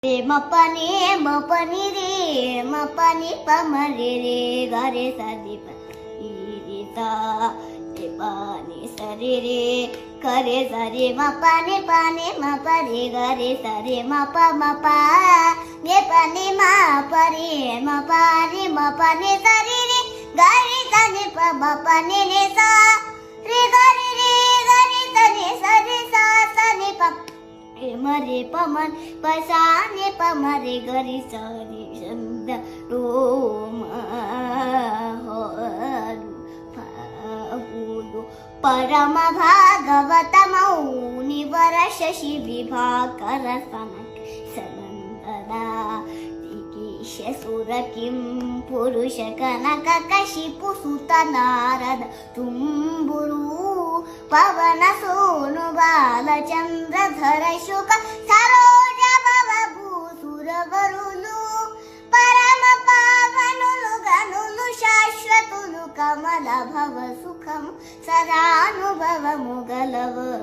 रे मपनी मपनी रे मपनी पमरे रे गरे सदी रे सा रे पानी सरे रे करे सरे मपनी पानी मपरे गरे सरे मपा मपा ने पनी मपरे मपरे मपने सरे रे गरे सने प मपने ने सा रे गरे सने सरे सा सने प मरे पमन पसाने पमरे गरी सरी शब्द रोम परम भागवत मौनिवर शशि विभाकर सनंदना सुर किं पुरुष कनक कशिपु सुत नारद तुम्बुरू पवन सोनु बालचंद्रधर शुक सरोज भव भूसुर वरुलु परम पावनुलु गनुलु शाश्वतुलु कमल भव सुखम सदानुभव मुगलवरिंदरू